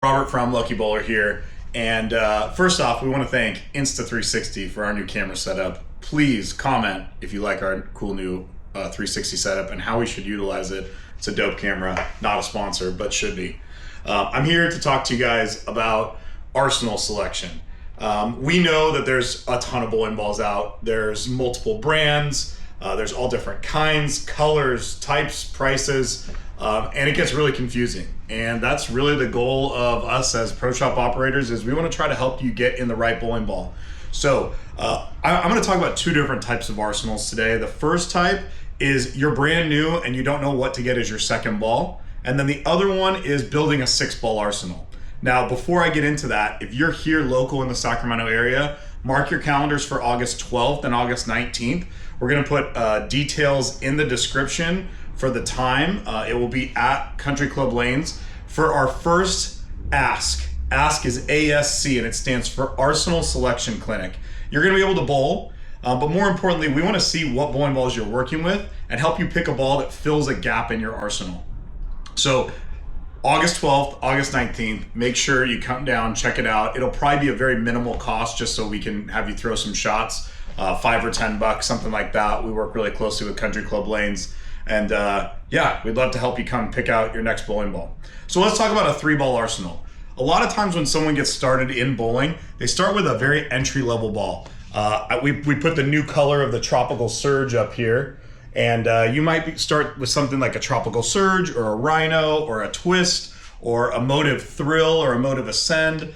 Robert from Lucky Bowler here. And first off, we want to thank Insta360 for our new camera setup. Please comment if you like our cool new 360 setup and how we should utilize it. It's a dope camera, not a sponsor, but should be. I'm here to talk to you guys about arsenal selection. We know that there's a ton of bowling balls out. There's multiple brands. There's all different kinds, colors, types, prices, and it gets really confusing. And that's really the goal of us as pro shop operators is we want to try to help you get in the right bowling ball. So I'm going to talk about two different types of arsenals today. The first type is you're brand new and you don't know what to get as your second ball. And then the other one is building a 6-ball arsenal. Now, before I get into that, if you're here local in the Sacramento area, mark your calendars for August 12th and August 19th. We're going to put details in the description for the time. It will be at Country Club Lanes for our first Ask. Ask is ASC, and it stands for Arsenal Selection Clinic. You're going to be able to bowl, but more importantly, we want to see what bowling balls you're working with and help you pick a ball that fills a gap in your arsenal. So August 12th, August 19th, make sure you come down, check it out. It'll probably be a very minimal cost just so we can have you throw some shots, $5 or $10, something like that. We work really closely with Country Club Lanes. And yeah, we'd love to help you come pick out your next bowling ball. So let's talk about a 3-ball arsenal. A lot of times when someone gets started in bowling, they start with a very entry-level ball. We put the new color of the Tropical Surge up here. And you might start with something like a Tropical Surge or a Rhino or a Twist or a Motive Thrill or a Motive Ascend.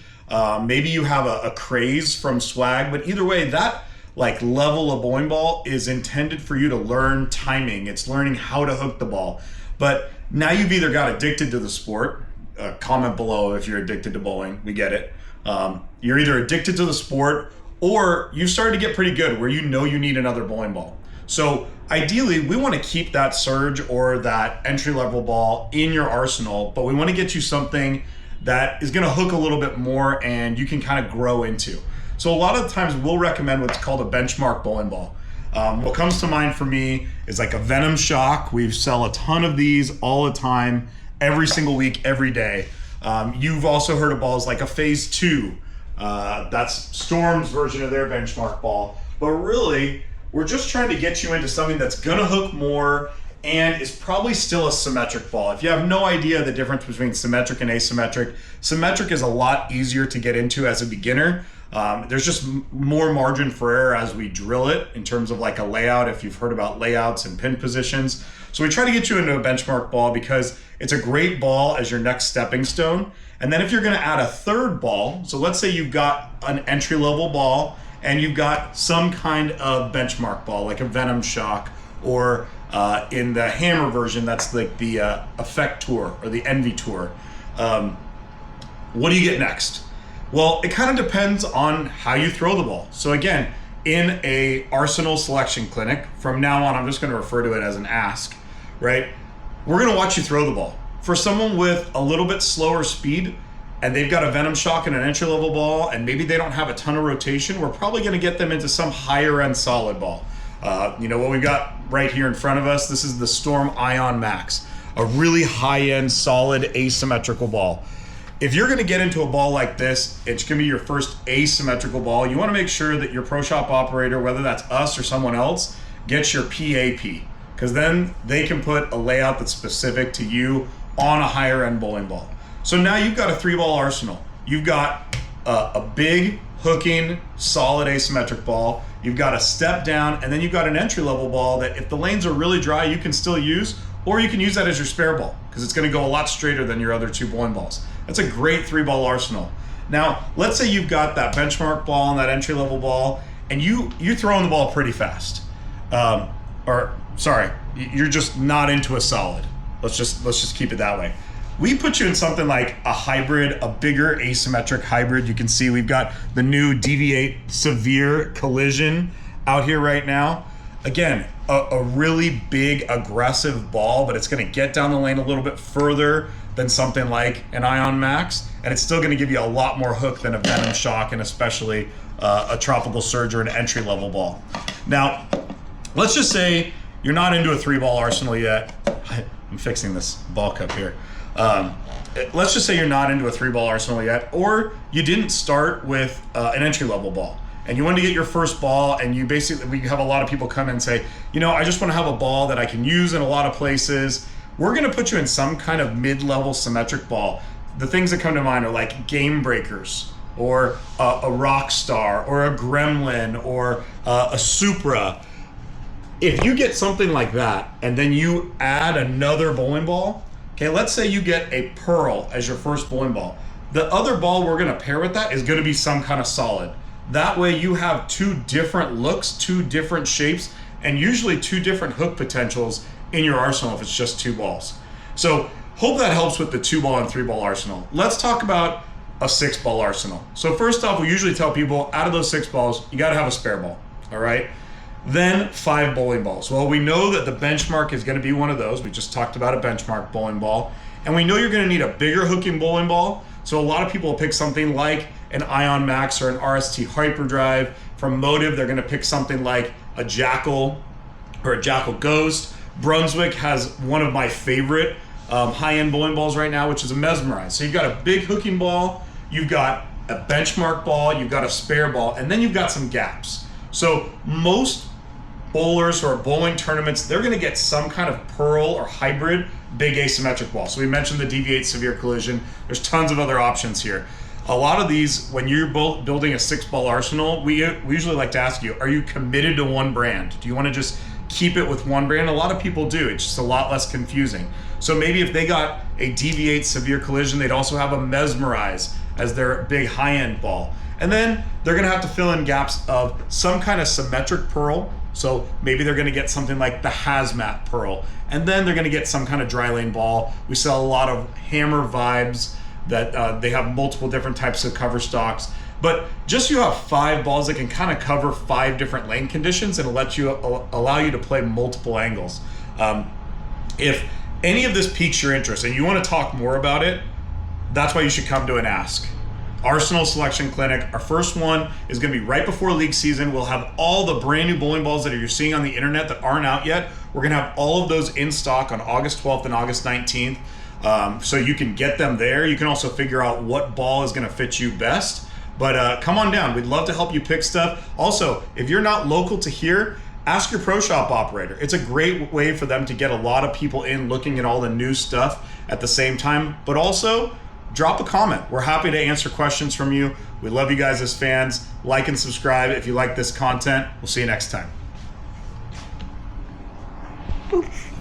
Maybe you have a Craze from Swag, but either way, that level of bowling ball is intended for you to learn timing. It's learning how to hook the ball. But now you've either got addicted to the sport. Comment below if you're addicted to bowling. We get it. You're either addicted to the sport or you've started to get pretty good where you know you need another bowling ball. So ideally, we want to keep that Surge or that entry-level ball in your arsenal, but we want to get you something that is going to hook a little bit more and you can kind of grow into. So a lot of times we'll recommend what's called a benchmark bowling ball. What comes to mind for me is like a Venom Shock. We sell a ton of these all the time, every single week, every day. You've also heard of balls like a Phase 2. That's Storm's version of their benchmark ball. But really, we're just trying to get you into something that's gonna hook more and is probably still a symmetric ball. If you have no idea the difference between symmetric and asymmetric, symmetric is a lot easier to get into as a beginner. There's just more margin for error as we drill it in terms of like a layout, if you've heard about layouts and pin positions. So we try to get you into a benchmark ball because it's a great ball as your next stepping stone. And then if you're gonna add a third ball, so let's say you've got an entry-level ball and you've got some kind of benchmark ball, like a Venom Shock, or in the Hammer version, that's like the Effect Tour or the Envy Tour. What do you get next? Well, it kind of depends on how you throw the ball. So again, in a arsenal selection clinic, from now on, I'm just gonna refer to it as an ask, right? We're gonna watch you throw the ball. For someone with a little bit slower speed, and they've got a Venom Shock and an entry-level ball, and maybe they don't have a ton of rotation, we're probably gonna get them into some higher-end solid ball. You know what we've got right here in front of us? This is the Storm Ion Max, a really high-end, solid, asymmetrical ball. If you're gonna get into a ball like this, it's gonna be your first asymmetrical ball. You wanna make sure that your pro shop operator, whether that's us or someone else, gets your PAP, because then they can put a layout that's specific to you on a higher-end bowling ball. So now you've got a 3-ball arsenal. You've got a big, hooking, solid asymmetric ball. You've got a step down, and then you've got an entry-level ball that if the lanes are really dry, you can still use, or you can use that as your spare ball, because it's gonna go a lot straighter than your other 2 bowling balls. That's a great 3-ball arsenal. Now, let's say you've got that benchmark ball and that entry-level ball, and you're throwing the ball pretty fast. You're just not into a solid. Let's just keep it that way. We put you in something like a hybrid, a bigger asymmetric hybrid. You can see we've got the new Deviate Severe Collision out here right now. Again, a really big, aggressive ball, but it's gonna get down the lane a little bit further than something like an Ion Max, and it's still gonna give you a lot more hook than a Venom Shock and especially a Tropical Surge or an entry-level ball. Now, let's just say you're not into a 3-ball arsenal yet. I'm fixing this ball cup here. let's just say you're not into a 3-ball arsenal yet, or you didn't start with an entry-level ball, and you want to get your first ball, and we have a lot of people come and say, I just want to have a ball that I can use in a lot of places. We're going to put you in some kind of mid-level symmetric ball. The things that come to mind are like Game Breakers, or a Rockstar, or a Gremlin, or a Supra. If you get something like that, and then you add another bowling ball, okay, let's say you get a Pearl as your first bowling ball. The other ball we're gonna pair with that is gonna be some kind of solid. That way you have 2 different looks, 2 different shapes, and usually 2 different hook potentials in your arsenal if it's just 2 balls. So hope that helps with the 2-ball and 3-ball arsenal. Let's talk about a 6-ball arsenal. So first off, we usually tell people out of those 6 balls, you gotta have a spare ball, all right? Then 5 bowling balls. Well, we know that the benchmark is going to be one of those. We just talked about a benchmark bowling ball. And we know you're going to need a bigger hooking bowling ball. So a lot of people will pick something like an Ion Max or an RST Hyperdrive. From Motive, they're going to pick something like a Jackal or a Jackal Ghost. Brunswick has one of my favorite high-end bowling balls right now, which is a Mesmerize. So you've got a big hooking ball, you've got a benchmark ball, you've got a spare ball, and then you've got some gaps. So most bowlers who are bowling tournaments, they're going to get some kind of Pearl or hybrid big asymmetric ball. So we mentioned the Deviate Severe Collision. There's tons of other options here. A lot of these, when you're building a 6-ball arsenal, we usually like to ask you, are you committed to one brand? Do you want to just keep it with one brand? A lot of people do. It's just a lot less confusing. So maybe if they got a Deviate Severe Collision, they'd also have a Mesmerize as their big high-end ball. And then they're going to have to fill in gaps of some kind of symmetric Pearl. So maybe they're going to get something like the Hazmat Pearl. And then they're going to get some kind of dry lane ball. We sell a lot of Hammer Vibes that they have multiple different types of cover stocks. But just you have 5 balls that can kind of cover 5 different lane conditions and allow you to play multiple angles. If any of this piques your interest and you want to talk more about it, that's why you should come to an Ask. Arsenal Selection Clinic. Our first one is going to be right before league season. We'll have all the brand new bowling balls that you're seeing on the internet that aren't out yet. We're going to have all of those in stock on August 12th and August 19th. So you can get them there. You can also figure out what ball is going to fit you best. But come on down. We'd love to help you pick stuff. Also, if you're not local to here, ask your pro shop operator. It's a great way for them to get a lot of people in looking at all the new stuff at the same time. But also, drop a comment. We're happy to answer questions from you. We love you guys as fans. Like and subscribe if you like this content. We'll see you next time. Oof.